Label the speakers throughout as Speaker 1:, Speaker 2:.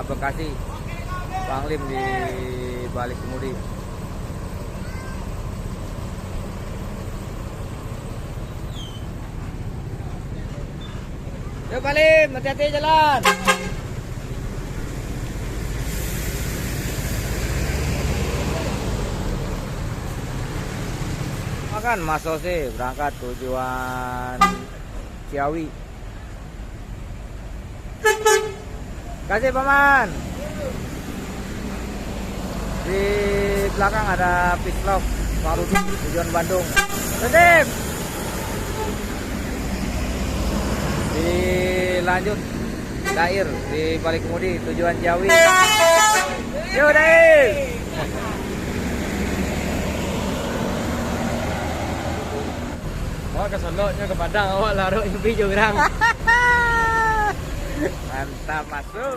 Speaker 1: Bekasi, Bang Lim di balik kemudi. Yuk Bang Lim, hati-hati jalan. Makan Mas Ose berangkat tujuan Ciawi. Kasih paman. Di belakang ada Pislov Marudi tujuan Bandung. Tetep. Dilanjut Dair di balik kemudi tujuan Ciawi. Yuk Dair.
Speaker 2: Awak ke Solo-nya ke Padang, awak laruk nyepi jurang.
Speaker 1: Mantap masuk.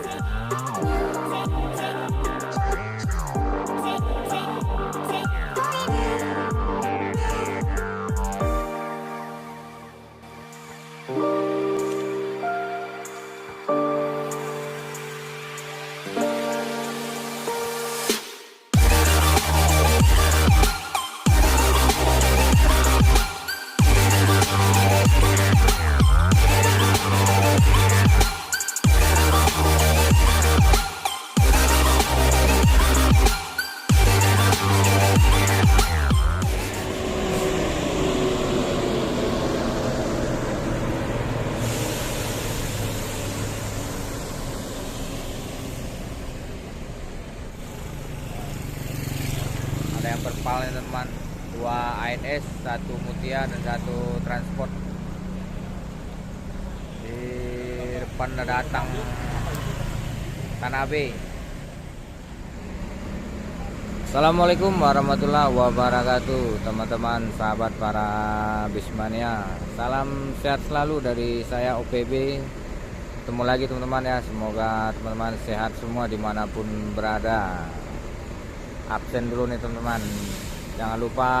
Speaker 1: Ada yang berpal nih teman, 2 ANS, 1 Mutia dan 1 transport. Di depan ada datang Tanabe. Assalamualaikum warahmatullahi wabarakatuh, teman-teman sahabat para Bismania. Salam sehat selalu dari saya OPB. Ketemu lagi teman-teman ya, semoga teman-teman sehat semua dimanapun berada. Absen dulu nih teman-teman, jangan lupa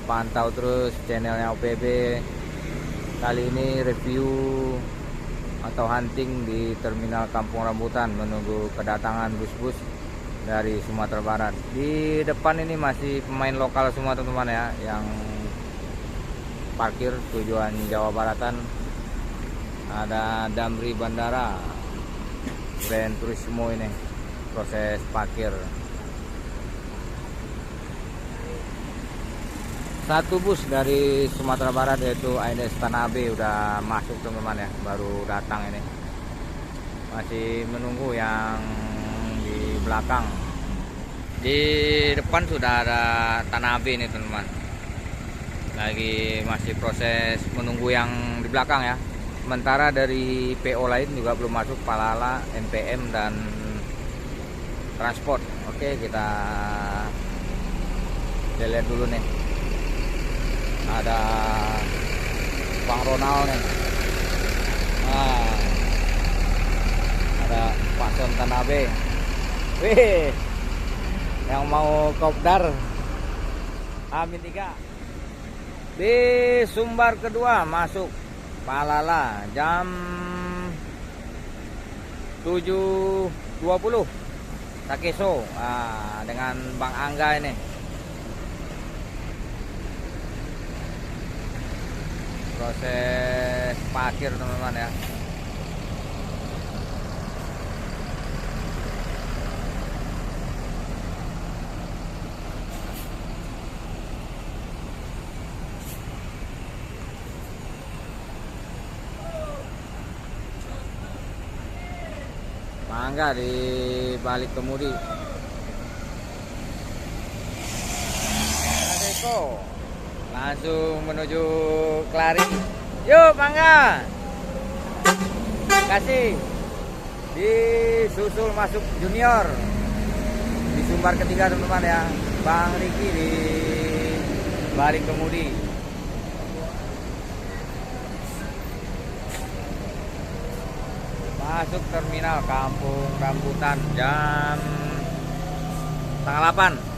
Speaker 1: pantau terus channelnya OPB. Kali ini review atau hunting di terminal Kampung Rambutan, menunggu kedatangan bus-bus dari Sumatera Barat. Di depan ini masih pemain lokal semua teman-teman ya, yang parkir tujuan Jawa Baratan. Ada Damri Bandara, Grand Turismo ini proses parkir. Satu bus dari Sumatera Barat yaitu ANS Tanabe udah masuk teman-teman ya, baru datang ini. Masih menunggu yang di belakang. Di depan sudah ada Tanabe nih teman-teman. Lagi masih proses menunggu yang di belakang ya. Sementara dari PO lain juga belum masuk, Palala, MPM dan transport. Oke, kita lihat dulu nih. Ada Bang Ronald nih. Nah, ada Pak Son Tanabe. Wih, yang mau kopdar Amin 3 di Sumbar kedua masuk Palala jam 7.20 Takeso. Nah, dengan Bang Angga ini. Proses parkir teman-teman ya. Mangga di balik kemudi. Adeko langsung menuju Kelari. Yuk Mangga. Kasih. Disusul masuk junior. Di Sumbar ketiga teman-teman ya. Bang Riki di balik kemudi. Masuk terminal Kampung Rambutan jam 7:30.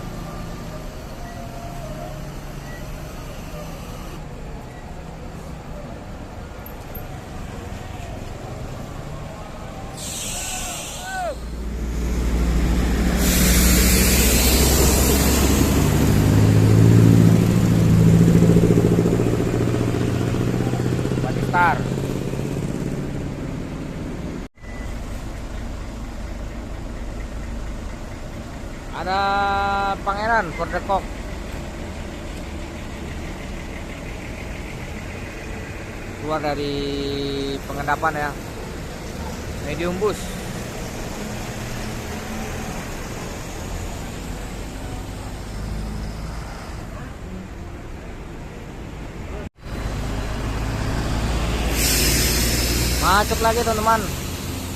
Speaker 1: Ada Pangeran for the Cock. Keluar dari pengendapan ya. Medium bus. Macet lagi teman-teman.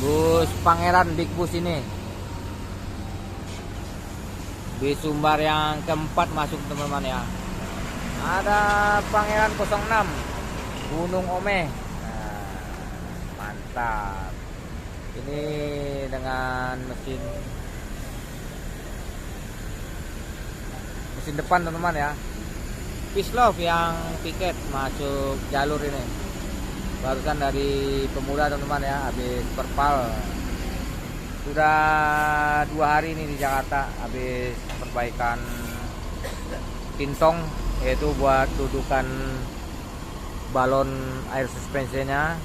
Speaker 1: Bus Pangeran Big Bus ini. Di Sumbar yang keempat masuk teman-teman ya. Ada Pangeran 06 Gunung Omeh. Nah, mantap. Ini dengan mesin depan teman-teman ya. Pislov yang piket masuk jalur ini. Barusan dari Pemuda teman-teman ya, habis perpal. Sudah 2 hari ini di Jakarta, habis perbaikan tintong, yaitu buat dudukan balon air suspensinya.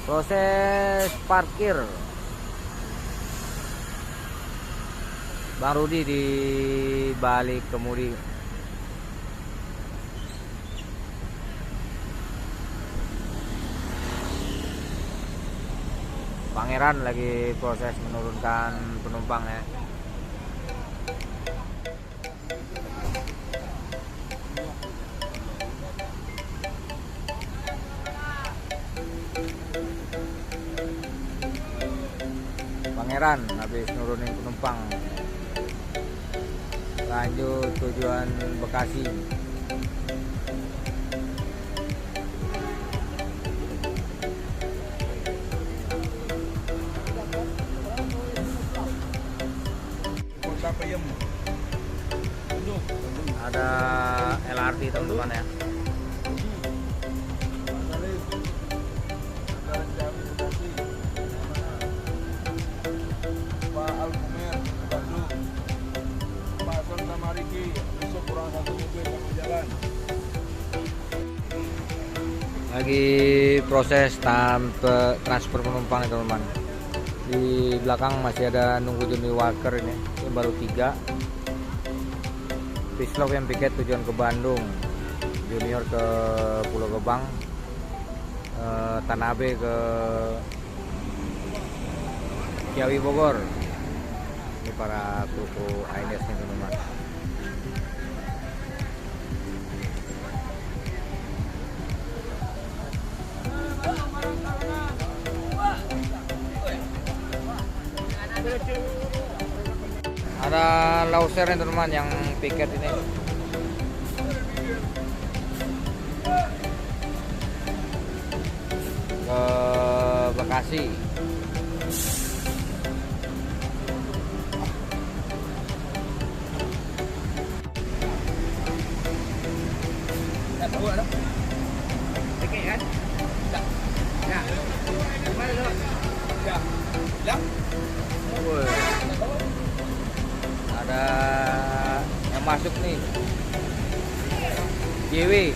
Speaker 1: Proses parkir Bang Rudi di balik kemudi. Pangeran lagi proses menurunkan penumpang ya. Pangeran habis nurunin penumpang. Lanjut tujuan Bekasi. Ada LRT teman-teman ya.
Speaker 3: Pak Alkumer Bandung, Pak Sultan Mariki besok kurang 1 mobil sama jalan.
Speaker 1: Lagi proses transfer penumpang ya teman-teman. Di belakang masih ada nunggu Johnny Walker ini baru 3. Pislov yang piket tujuan ke Bandung, Junior ke Pulau Gebang, Tanabe ke Ciawi Bogor. Ini para kru ANS nih teman-teman. Ada Lauser nih teman-teman yang piket ini. Ke Bekasi. Ada yang masuk nih, JW.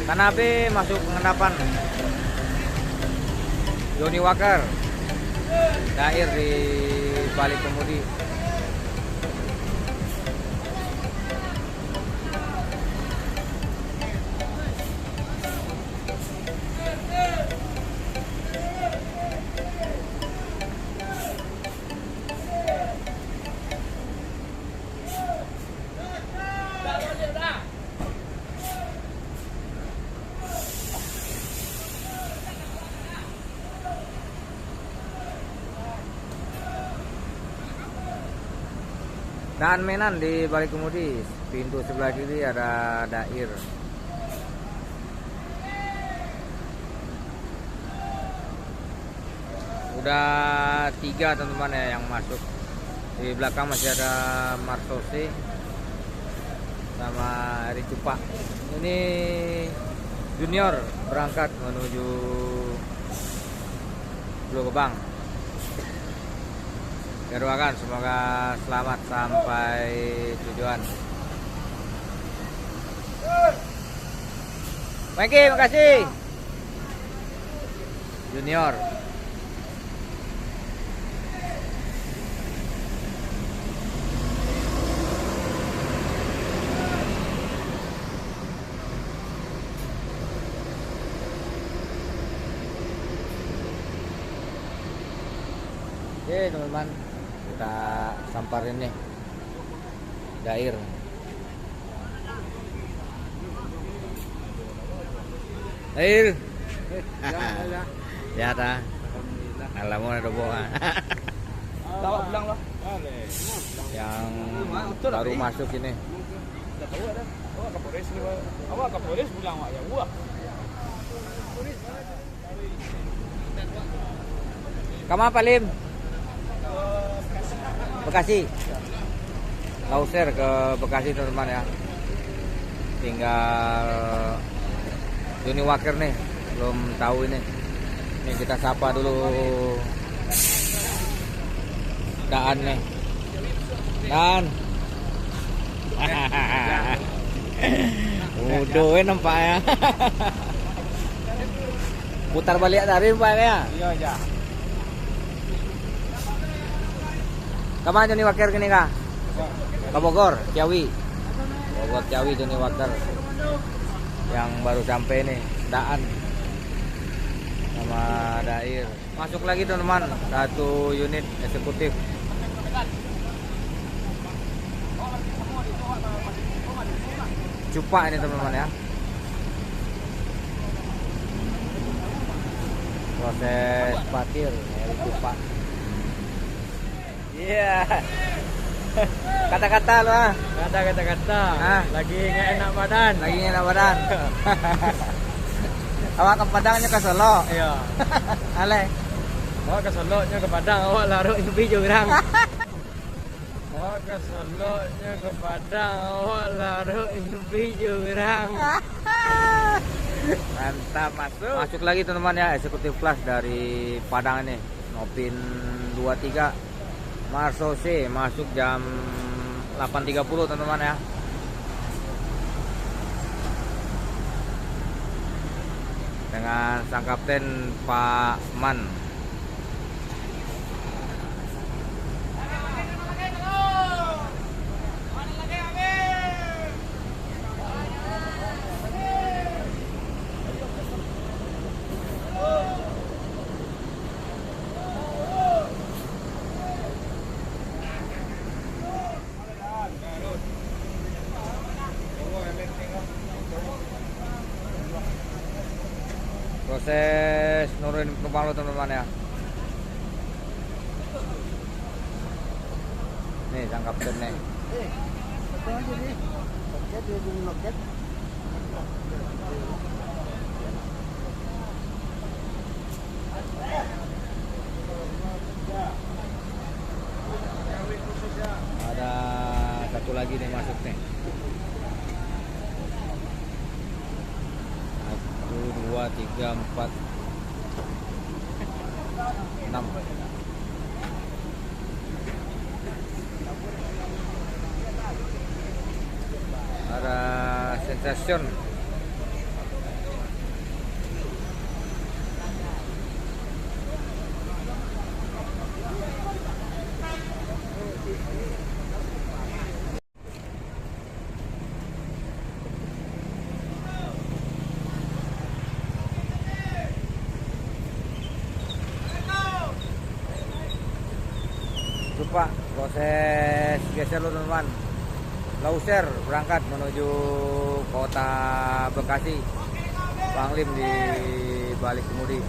Speaker 1: Tanabe masuk pengendapan. Johnny Walker Dair di balik kemudi. Dan Menan di balik kemudi, pintu sebelah kiri ada Dair. Udah 3 teman-teman ya yang masuk. Di belakang masih ada Marsose sama Eri Cupak. Ini Junior berangkat menuju Pulau Gebang. Kita doakan semoga selamat sampai tujuan. Oke, makasih. Junior. Oke teman-teman, kita samparin nih Dair. Dair. Ya ta. Alhamdulillah ada boa.
Speaker 3: Tawa bilang lah.
Speaker 1: Yang baru masuk ini.
Speaker 3: Tidak tahu ada. Oh, Kapolres ni. Awak Kapolres bilang awak ya buah.
Speaker 1: Kamu apa Lim? Bekasi. Lauser ke Bekasi teman-teman ya. Tinggal Joni Walker nih, belum tahu ini. Nih kita sapa dulu Daan nih. Dan udah nampak ya. Putar balik tadi nampaknya.
Speaker 3: Iya aja.
Speaker 1: Kapan Joni Walker gini kah? Ke Bogor, Ciawi. Bogor Ciawi Joni Walker. Yang baru sampai nih, Daan sama Dair. Masuk lagi teman-teman, satu unit eksekutif. Cupa ini teman-teman ya. Proses parkir dari Cupa. Iya. Kata-kata lu ah.
Speaker 2: Kata-kata.
Speaker 1: Ah.
Speaker 2: Lagi nggak enak badan.
Speaker 1: Lagi enak badan. Awak ke Padangnya ke Solo.
Speaker 2: Iya.
Speaker 1: Ale.
Speaker 2: Awak ke Solo-nya ke Padang, awak larut nyepi jurang. Awak ke Solo-nya ke Padang, awak larut nyepi jurang.
Speaker 1: Mantap masuk. Masuk lagi teman-teman ya, eksekutif kelas dari Padang ini. Nopin 23. Marso C masuk jam 8.30 teman-teman ya. Dengan sang kapten Pak Man. Proses nurunin penumpang lo teman-teman ya. Nih sang kapten nih. Ada satu lagi nih masuk nih. 1, 2, 3, 4, 6. Ada sensation. Pak, proses geser lo teman-teman. Lauser berangkat menuju kota Bekasi. Banglim di balik kemudi.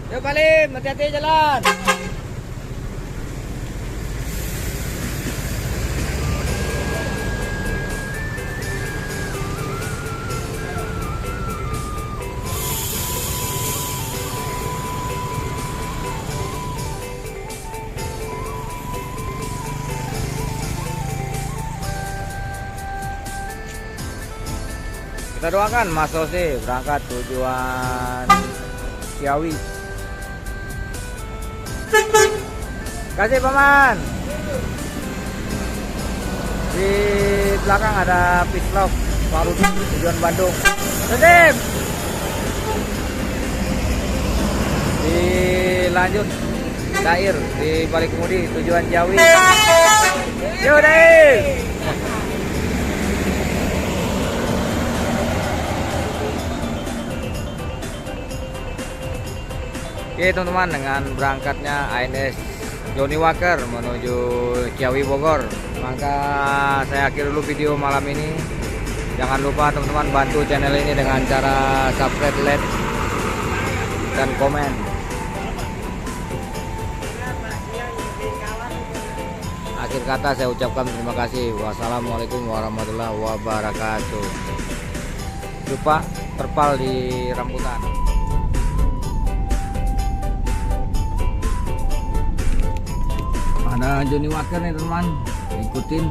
Speaker 1: Yuk Balim, hati-hati jalan. Kita doakan Mas Ose berangkat tujuan Ciawi. Kasih paman. Di belakang ada Pislog Farudi tujuan Bandung. Sedip. Dilanjut Dair di balik kemudi tujuan Jawi. Yo Dair. Oke teman-teman, dengan berangkatnya ANS Johnny Walker menuju Ciawi Bogor, maka saya akhiri dulu video malam ini. Jangan lupa teman-teman bantu channel ini dengan cara subscribe, like, dan komen. Akhir kata saya ucapkan terima kasih. Wassalamualaikum warahmatullahi wabarakatuh. Lupa terpal di rambutan. Ada Johnny Walker nih teman, ikutin.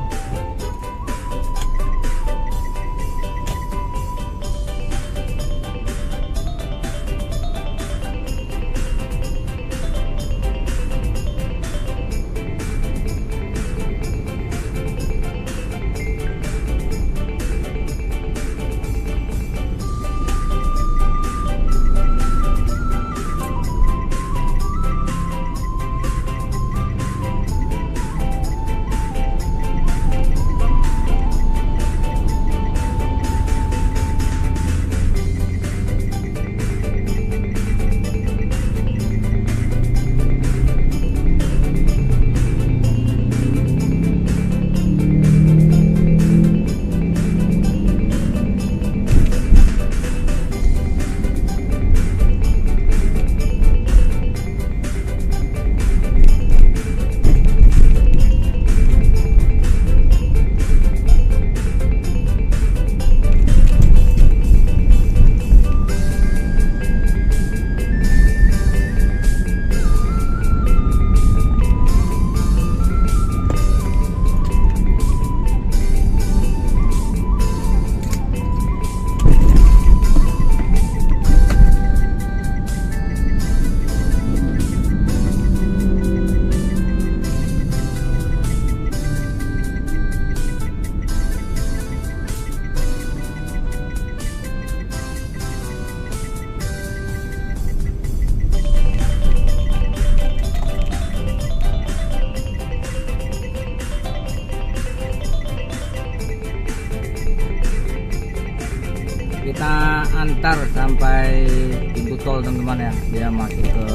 Speaker 1: Kita antar sampai pintu tol teman-teman ya, dia masuk ke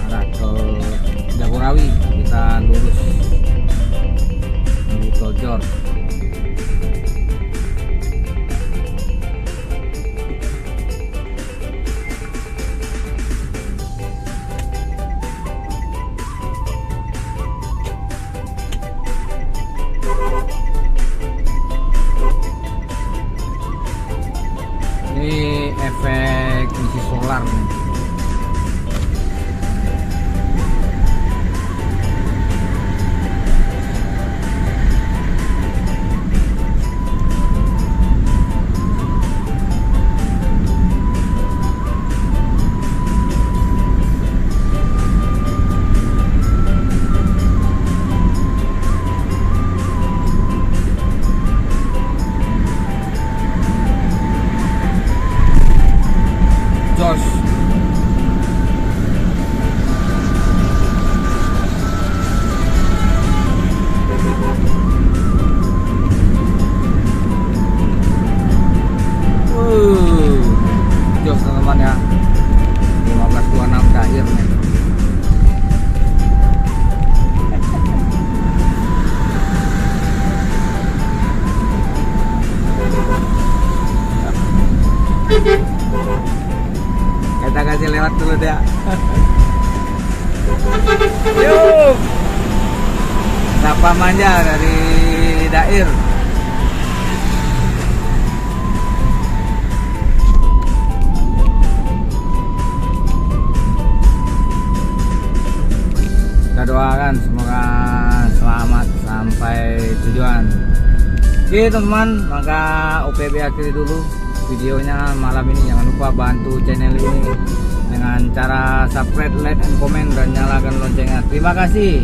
Speaker 1: arah tol Jagorawi, kita lurus menuju tol Jor. Ini efek isi solar nih. Jos. Jos teman-teman ya. 1526 Dair nih. Kita kasih lewat dulu deh. Yuk. Sapa manja dari Dair. Kita doakan semoga selamat sampai tujuan. Oke teman-teman, maka OPB akhiri dulu videonya malam ini. Jangan lupa bantu channel ini dengan cara subscribe, like, and comment, dan nyalakan loncengnya. Terima kasih.